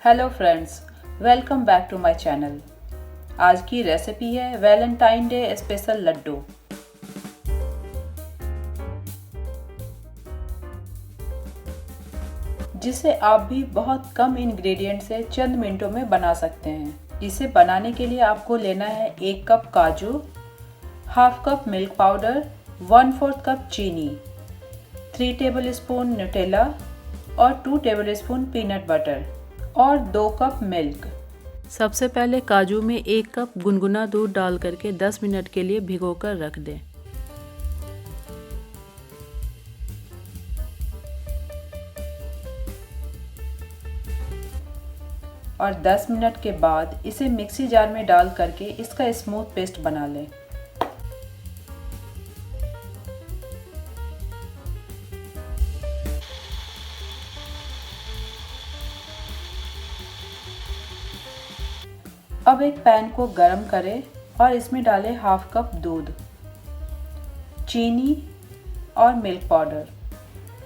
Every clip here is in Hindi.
Hello friends, welcome back to my channel. आज की रेसिपी है वैलेंटाइन डे स्पेशल लड्डू। जिसे आप भी बहुत कम इंग्रेडिएंट से चंद मिनटों में बना सकते हैं। इसे बनाने के लिए आपको लेना है 1 कप काजू, half cup milk powder, 1/4 cup चीनी, 3 टेबलस्पून न्यूटेला और 2 टेबलस्पून पीनट बटर और 2 कप मिल्क। सबसे पहले काजू में 1 कप गुनगुना दूध डाल करके 10 मिनट के लिए भिगोकर रख दें। और 10 मिनट के बाद इसे मिक्सी जार में डाल करके इसका स्मूथ पेस्ट बना लें। अब एक पैन को गरम करें और इसमें डालें हाफ कप दूध, चीनी और मिल्क पाउडर।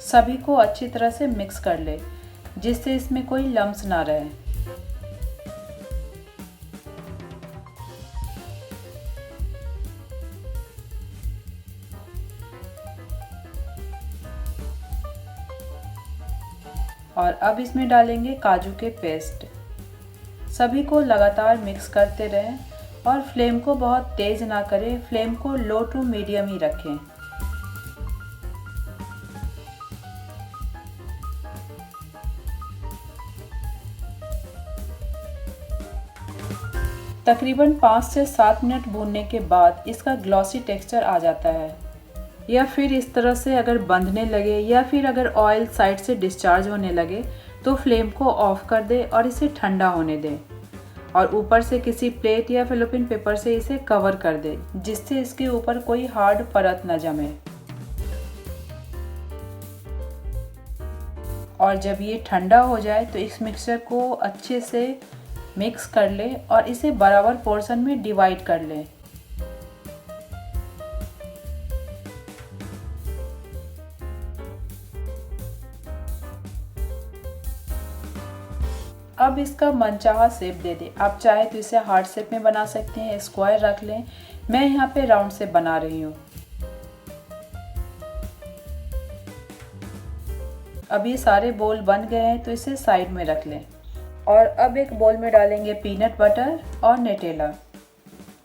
सभी को अच्छी तरह से मिक्स कर लें जिससे इसमें कोई लम्स ना रहे। और अब इसमें डालेंगे काजू के पेस्ट। सभी को लगातार मिक्स करते रहें और फ्लेम को बहुत तेज़ ना करें, फ्लेम को लो टू मीडियम ही रखें। तकरीबन 5 से 7 मिनट भूनने के बाद इसका ग्लॉसी टेक्सचर आ जाता है। या फिर इस तरह से अगर बंधने लगे या फिर अगर ऑयल साइड से डिस्चार्ज होने लगे तो फ्लेम को ऑफ कर दें और इसे ठंडा होने दें और ऊपर से किसी प्लेट या फेलोपिन पेपर से इसे कवर कर दें जिससे इसके ऊपर कोई हार्ड परत न जमे। और जब ये ठंडा हो जाए तो इस मिक्सचर को अच्छे से मिक्स कर लें और इसे बराबर पोर्शन में डिवाइड कर लें। अब इसका मनचाहा शेप दे दें। आप चाहे तो इसे हार्ट शेप में बना सकते हैं, स्क्वायर रख लें। मैं यहाँ पे राउंड शेप बना रही हूँ। अब ये सारे बोल बन गए हैं तो इसे साइड में रख लें। और अब एक बोल में डालेंगे पीनट बटर और न्यूटेला।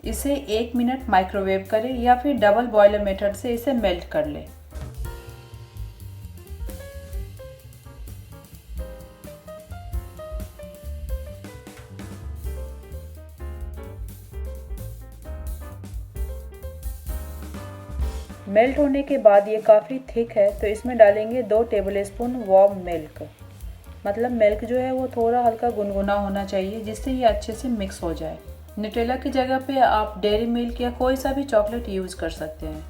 इसे 1 मिनट माइक्रोवेव करें या फिर डबल बॉयलर मेथड से इसे मेल्ट कर लें। मेल्ट होने के बाद ये काफ़ी थिक है तो इसमें डालेंगे 2 टेबलस्पून वार्म मिल्क। मतलब मिल्क जो है वो थोड़ा हल्का गुनगुना होना चाहिए जिससे ये अच्छे से मिक्स हो जाए। न्यूटेला की जगह पे आप डेयरी मिल्क या कोई सा भी चॉकलेट यूज़ कर सकते हैं।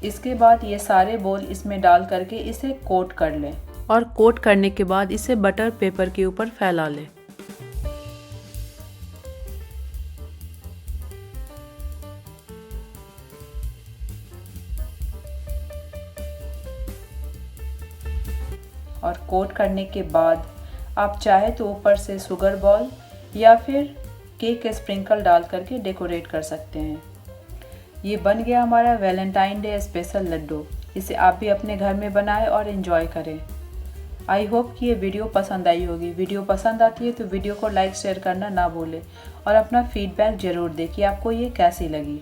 इसके बाद ये सारे बोल इसमें डाल करके इसे कोट कर लें और कोट करने के बाद इसे बटर पेपर के ऊपर फैला लें। और कोट करने के बाद आप चाहे तो ऊपर से शुगर बॉल या फिर केक स्प्रिंकल डाल करके डेकोरेट कर सकते हैं। ये बन गया हमारा वैलेंटाइन डे स्पेशल लड्डू। इसे आप भी अपने घर में बनाएं और एंजॉय करें। आई होप कि ये वीडियो पसंद आई होगी। वीडियो पसंद आती है तो वीडियो को लाइक शेयर करना ना भूलें और अपना फीडबैक ज़रूर दें कि आपको ये कैसी लगी।